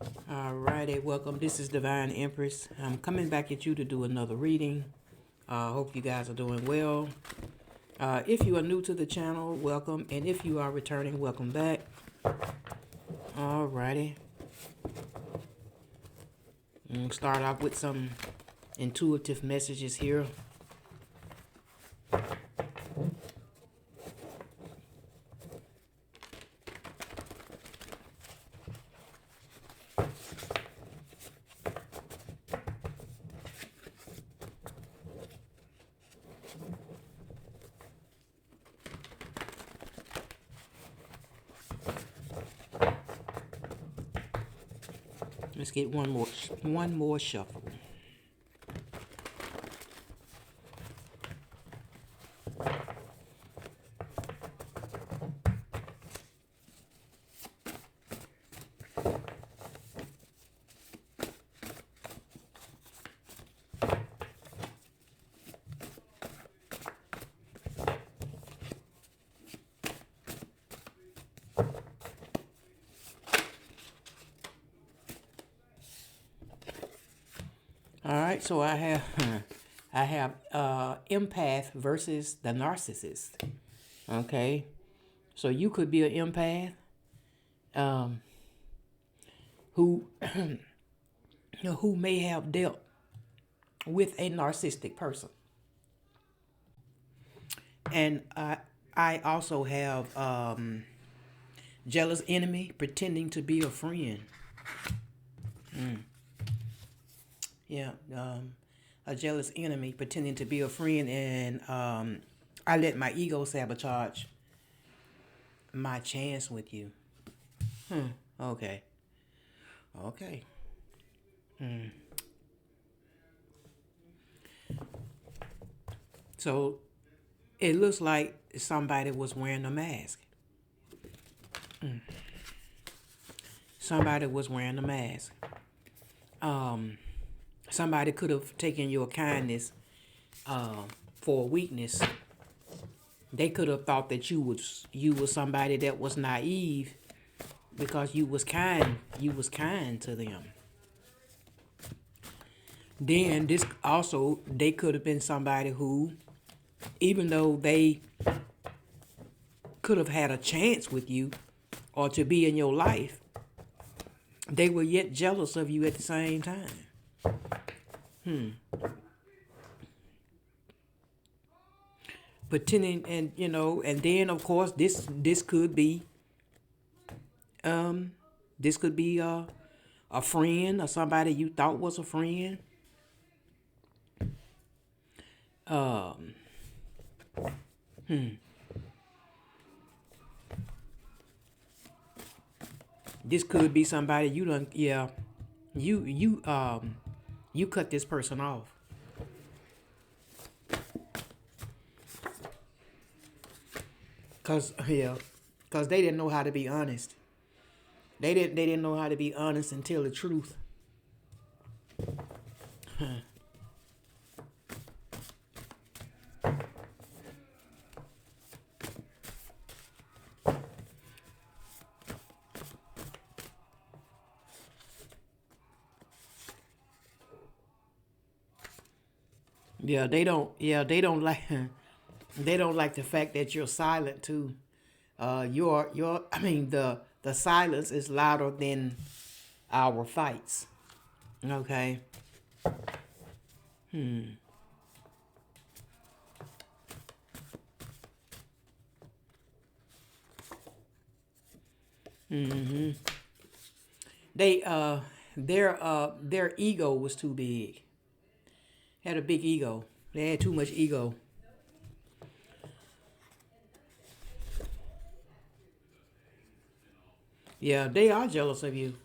Alrighty, welcome. This is Divine Empress. I'm coming back at you to do another reading. Hope you guys are doing well. If you are new to the channel, welcome. And if you are returning, welcome back. Alrighty. Start off with some intuitive messages here. Let's get one more shuffle. All right, so I have empath versus the narcissist. Okay, so you could be an empath, um, who who may have dealt with a narcissistic person, and I also have jealous enemy pretending to be a friend. Yeah, a jealous enemy pretending to be a friend, and I let my ego sabotage my chance with you. Okay. Okay. So it looks like somebody was wearing a mask. Somebody was wearing a mask. Um, Somebody could have taken your kindness for a weakness. They could have thought that you was somebody that was naive because you was kind. You was kind to them. Then this also, they could have been somebody who, even though they could have had a chance with you or to be in your life, they were yet jealous of you at the same time. Pretending, and and then of course this could be um this could be a friend or somebody you thought was a friend. Um, this could be somebody you don't. Yeah, you cut this person off. Cause they didn't know how to be honest. They didn't know how to be honest and tell the truth. Yeah, they don't. Yeah, they don't like. They don't like the fact that you're silent too. Your I mean the silence is louder than our fights. Okay. They their ego was too big. Had a big ego. They had too much ego. Yeah, they are jealous of you.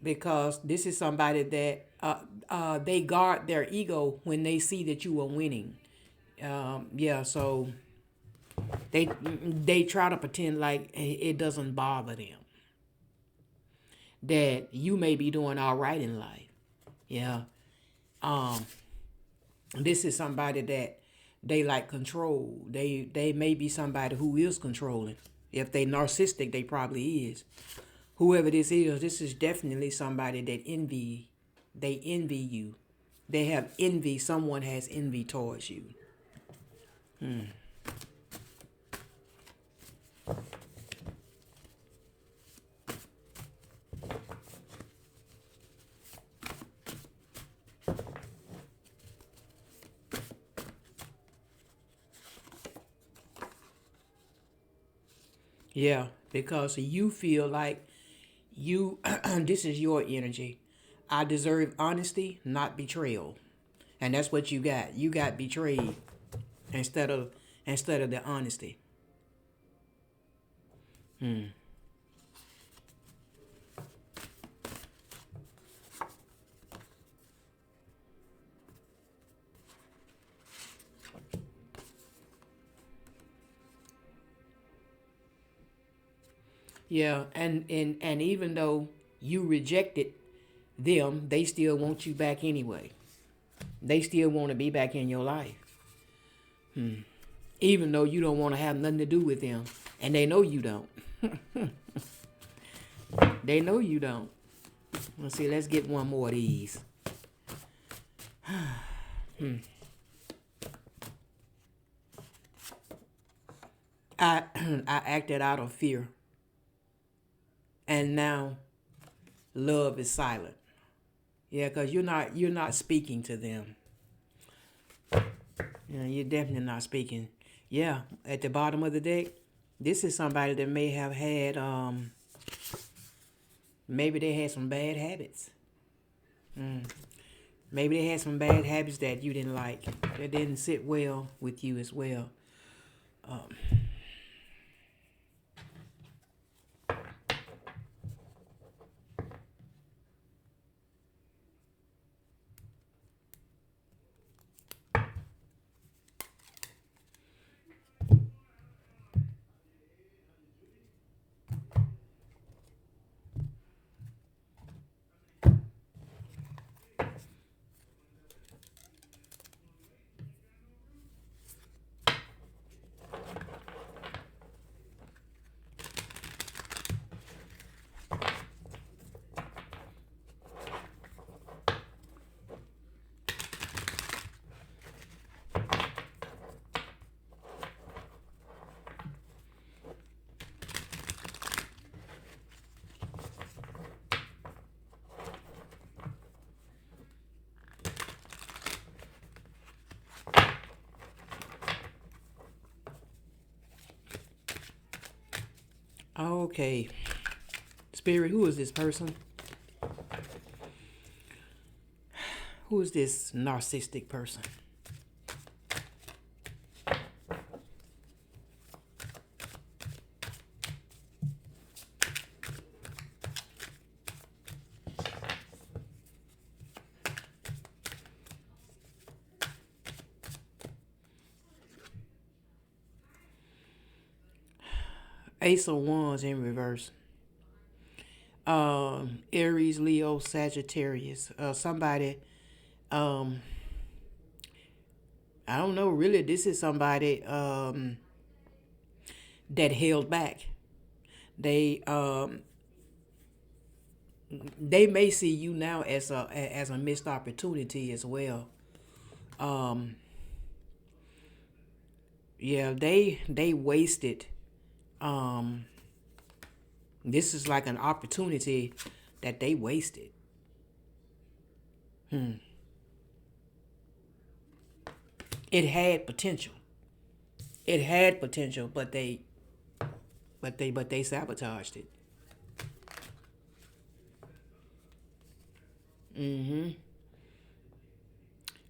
Because this is somebody that they guard their ego when they see that you are winning. Yeah, so they try to pretend like it doesn't bother them that you may be doing all right in life. Yeah. Um, this is somebody that they like control. They may be somebody who is controlling. If they narcissistic, they probably is. whoever this is definitely somebody that they envy you. They have envy. Someone has envy towards you. Yeah, because you feel like you, this is your energy. I deserve honesty, not betrayal. And that's what you got. You got betrayed instead of the honesty. Yeah, and even though you rejected them, they still want you back anyway. They still want to be back in your life. Even though you don't want to have nothing to do with them. And they know you don't. They know you don't. Let's see, let's get one more of these. I I acted out of fear. And now love is silent. Yeah, because you're not speaking to them. Yeah, you're definitely not speaking. Yeah, at the bottom of the deck, this is somebody that may have had maybe they had some bad habits. Maybe they had some bad habits that you didn't like, that didn't sit well with you as well. Okay, Spirit, who is this person? Who is this narcissistic person? Ace of Wands in reverse. Aries, Leo, Sagittarius. Somebody, um, I don't know, really, this is somebody that held back. They um, they may see you now as a missed opportunity as well. Um, yeah, they wasted. Um, this is like an opportunity that they wasted. It had potential. It had potential, but they sabotaged it.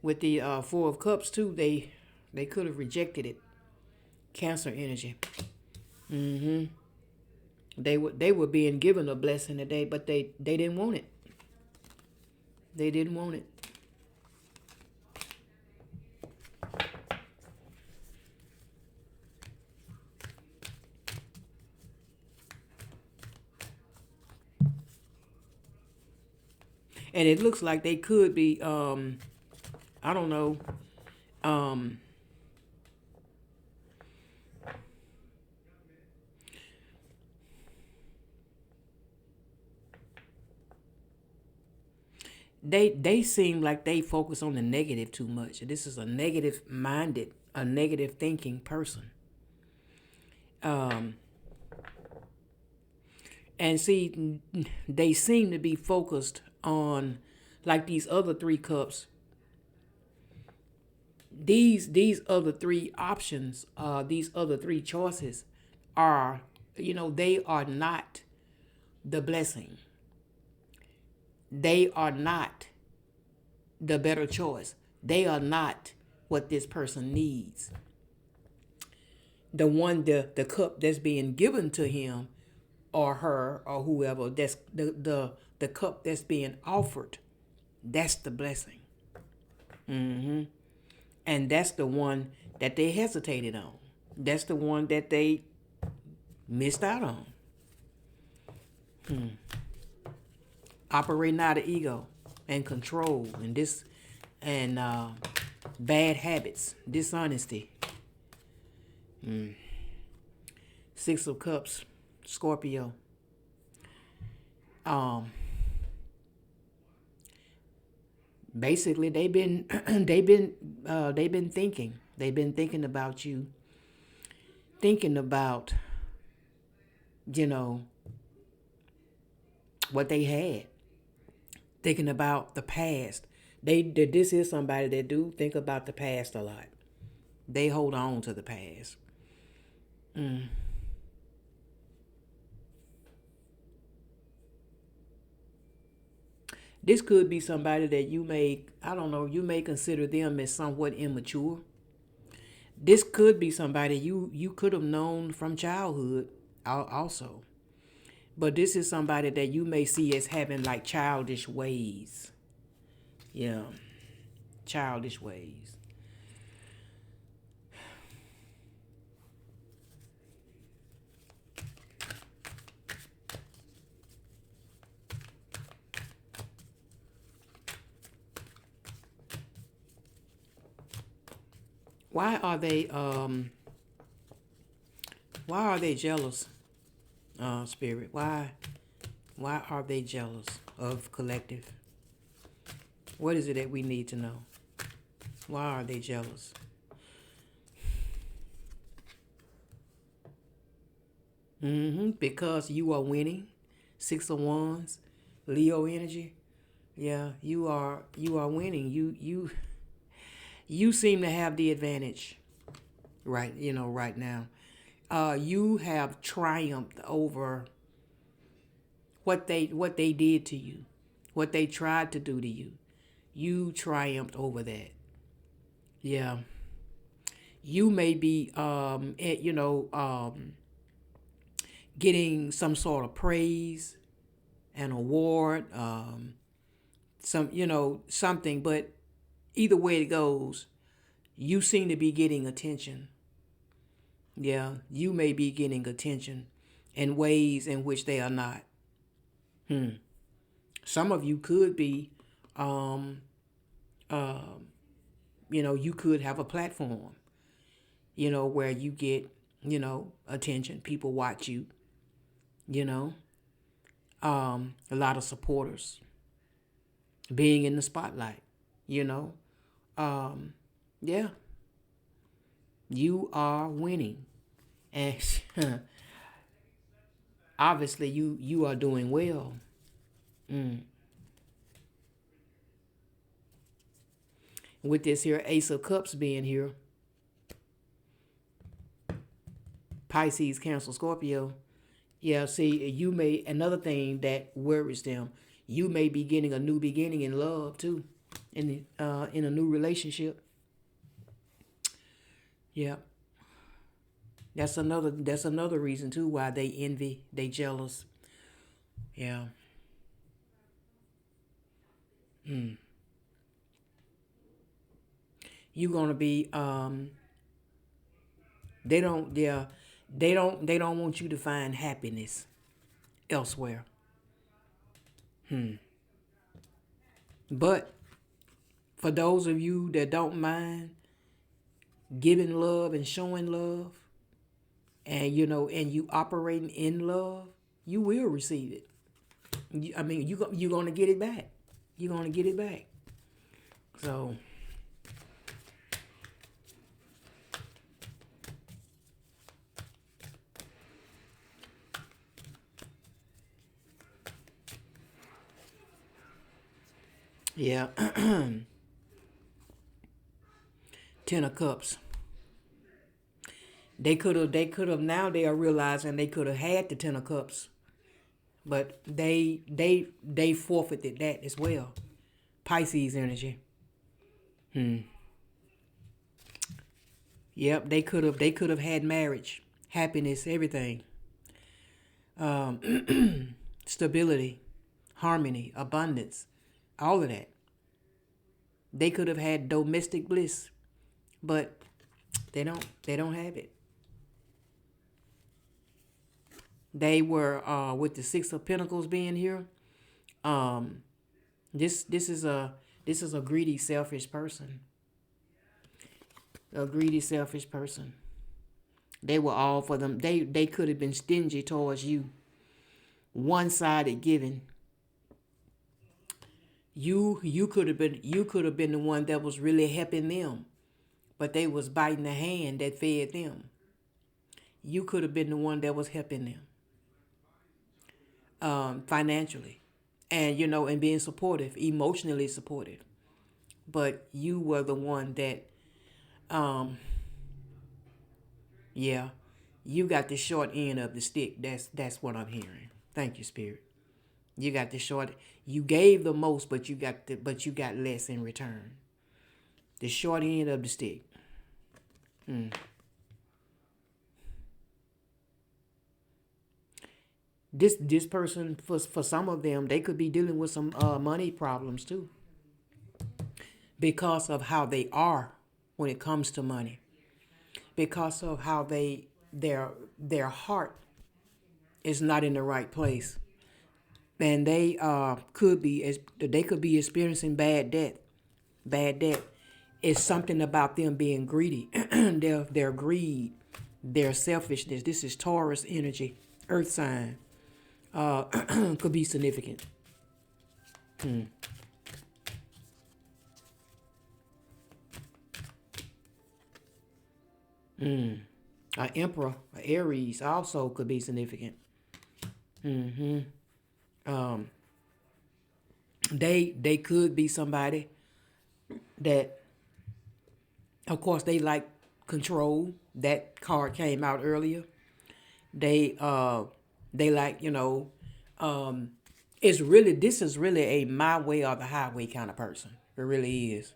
With the Four of Cups too, they could have rejected it. Cancer energy. They were being given a blessing today, but they didn't want it. They didn't want it. And it looks like they could be I don't know, um they seem like they focus on the negative too much. This is a negative minded, a negative thinking person. Um, and see, they seem to be focused on, like these other three cups. These other three options, these other three choices, are, they are not the blessing. They are not the better choice. They are not what this person needs. The cup that's being given to him or her or whoever, that's the cup that's being offered, that's the blessing. And that's the one that they hesitated on. That's the one that they missed out on. Operating out of ego and control and bad habits, dishonesty. Six of Cups, Scorpio. Um, Basically, they've been thinking. They've been thinking about you. Thinking about, you know, what they had. Thinking about the past. This is somebody that do think about the past a lot. They hold on to the past. This could be somebody that I don't know, you may consider them as somewhat immature. This could be somebody you could have known from childhood also. But this is somebody that you may see as having like childish ways. Yeah, childish ways. Why are they jealous, spirit? Why are they jealous of collective? What is it that we need to know? Why are they jealous? Because you are winning. Six of Wands, Leo energy. Yeah, you are winning. You seem to have the advantage right now. You have triumphed over what they did to you, what they tried to do to you. You triumphed over that. Yeah. You may be getting some sort of praise, an award, something, but either way it goes, you seem to be getting attention. Yeah, you may be getting attention in ways in which they are not. Some of you could be, um, you could have a platform, where you get, attention. People watch you, you know, a lot of supporters being in the spotlight, you know. Um, yeah, you are winning. And obviously you are doing well. With this here Ace of Cups being here, Pisces, Cancer, Scorpio. Yeah, see, another thing that worries them, you may be getting a new beginning in love too, in a new relationship. Yeah, that's another reason too why they envy, they jealous. Yeah. You're gonna be they don't yeah they don't want you to find happiness elsewhere. But for those of you that don't mind giving love and showing love, and you operating in love, you will receive it. I mean, you're gonna get it back. you're gonna get it back. So yeah. Ten of Cups. They could have now they are realizing they could have had the Ten of Cups, but they forfeited that as well. Pisces energy. Yep, they could have had marriage, happiness, everything. Stability, harmony, abundance, all of that. They could have had domestic bliss, but they don't have it. They were with the Six of Pentacles being here. Um, this is a greedy, selfish person. A greedy, selfish person. They were all for them. They could have been stingy towards you, one-sided giving. You could have been the one that was really helping them, but they was biting the hand that fed them. You could have been the one that was helping them financially, and being supportive, emotionally supportive. But you were the one that, um, yeah, you got the short end of the stick. That's what I'm hearing. Thank you, Spirit. You got the short. You gave the most, but you got less in return. The short end of the stick. This person, for some of them, they could be dealing with some money problems too, because of how they are when it comes to money, because of how their heart is not in the right place, and they could be experiencing bad debt. Bad debt is something about them being greedy. Their greed, their selfishness. This is Taurus energy, Earth sign. Could be significant. An Emperor, an Aries, also could be significant. Um, they could be somebody that, of course, they like control. That card came out earlier. They uh they like, um this is really a my way or the highway kind of person. It really is.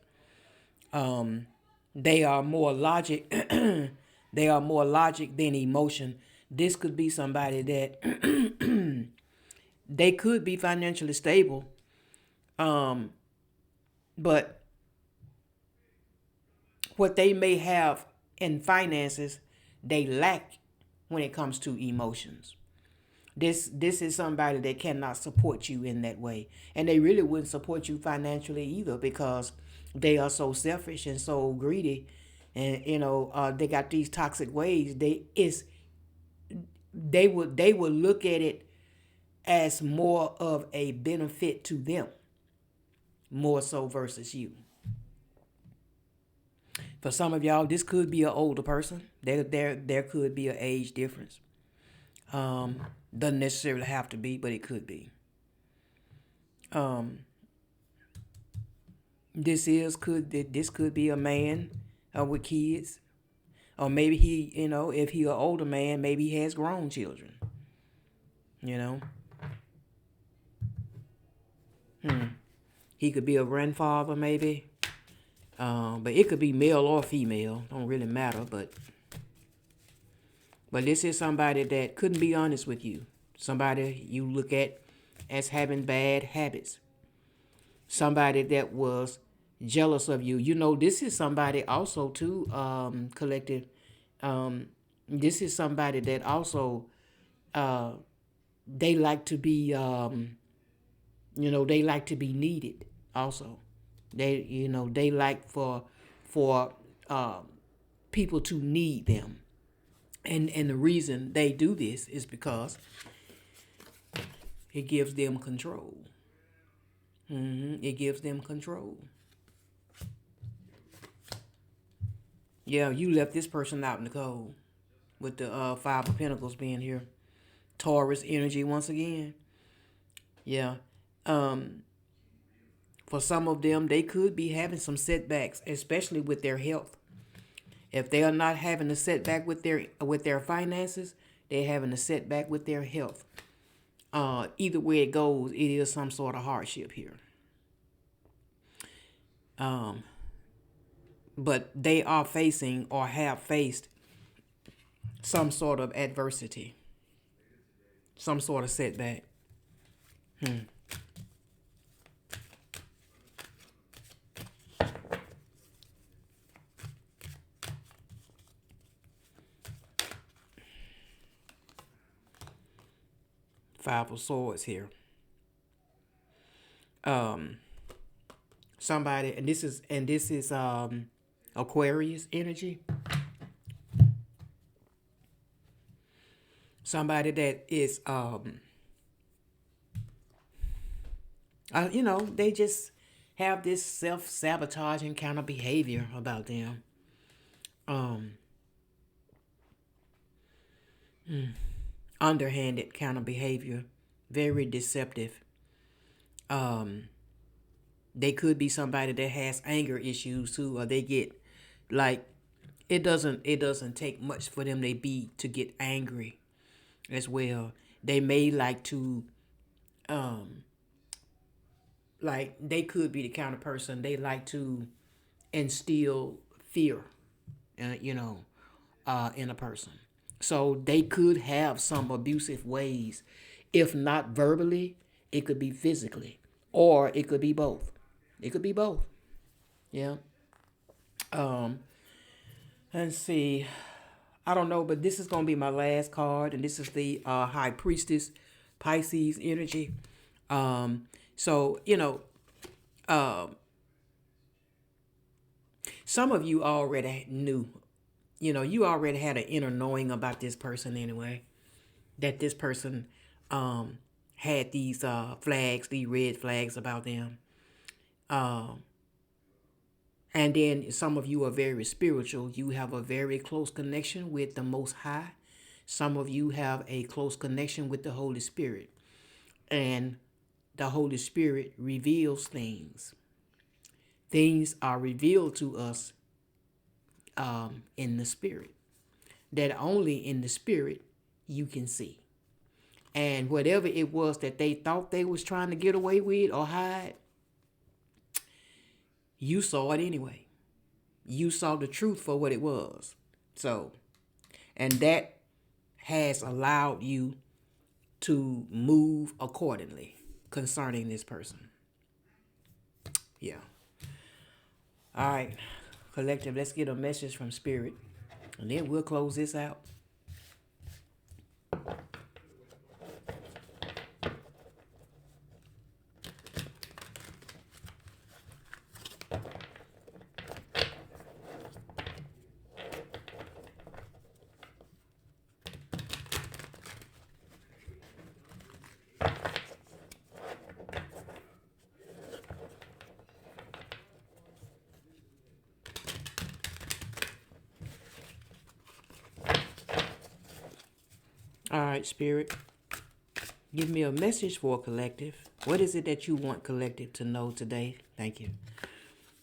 Um they are more logic they are more logic than emotion. This could be somebody that they could be financially stable, um but what they may have in finances, they lack when it comes to emotions. This is somebody that cannot support you in that way, and they really wouldn't support you financially either, because they are so selfish and so greedy, and they got these toxic ways. They would look at it as more of a benefit to them, more so versus you. For some of y'all, this could be an older person. There could be an age difference. Um, doesn't necessarily have to be, but it could be. Um, this could be a man with kids, or maybe if he an older man, maybe he has grown children. You know, he could be a grandfather, maybe. But it could be male or female. Don't really matter. But this is somebody that couldn't be honest with you. Somebody you look at as having bad habits. Somebody that was jealous of you. This is somebody also too, collective. Um, this is somebody that also, uh, they like to be, they like to be needed. Also, they like for people to need them, and the reason they do this is because it gives them control. It gives them control. Yeah, you left this person out in the cold with the Five of Pentacles being here. Taurus energy once again. Yeah. Um, for some of them, they could be having some setbacks, especially with their health. If they are not having a setback with their finances, they're having a setback with their health. Either way it goes, it is some sort of hardship here. But they are facing or have faced some sort of adversity, some sort of setback. Five of Swords here. Somebody, and this is Aquarius energy. Somebody that is they just have this self-sabotaging kind of behavior about them. Underhanded kind of behavior, very deceptive. They could be somebody that has anger issues too, or they get like it doesn't take much for them to get angry as well. They may like to like they could be the kind of person they like to instill fear, in a person. So they could have some abusive ways, if not verbally, it could be physically, or it could be both. It could be both. Yeah. Um, let's see. I don't know, but this is gonna be my last card, and this is the High Priestess, Pisces energy. So some of you already knew. You already had an inner knowing about this person anyway. That this person had these flags, these red flags about them. And then some of you are very spiritual. You have a very close connection with the Most High. Some of you have a close connection with the Holy Spirit. And the Holy Spirit reveals things. Things are revealed to us in the Spirit, that only in the Spirit you can see. And whatever it was that they thought they was trying to get away with or hide, you saw it anyway. You saw the truth for what it was. So, and that has allowed you to move accordingly concerning this person. Yeah. All right, collective, let's get a message from Spirit, and then we'll close this out. All right, Spirit, give me a message for collective. What is it that you want collective to know today? Thank you.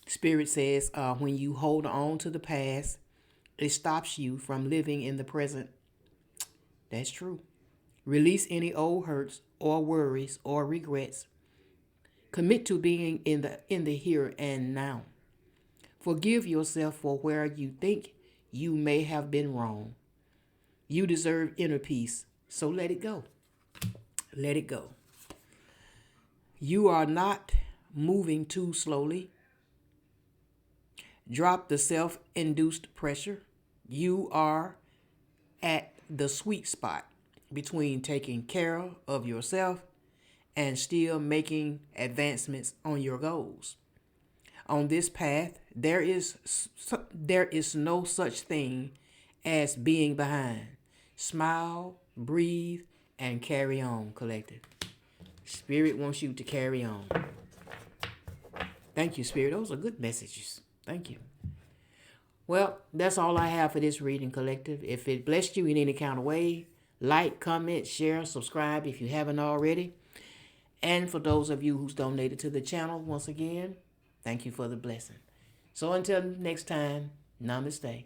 Spirit says, when you hold on to the past, it stops you from living in the present. That's true. Release any old hurts or worries or regrets. Commit to being in the here and now. Forgive yourself for where you think you may have been wrong. You deserve inner peace, so let it go. Let it go. You are not moving too slowly. Drop the self-induced pressure. You are at the sweet spot between taking care of yourself and still making advancements on your goals. On this path, there is no such thing as being behind. Smile, breathe, and carry on, collective. Spirit wants you to carry on. Thank you, Spirit. Those are good messages. Thank you. Well, that's all I have for this reading collective. If it blessed you in any kind of way, like, comment, share, subscribe if you haven't already. And for those of you who's donated to the channel, once again, thank you for the blessing. So until next time, namaste.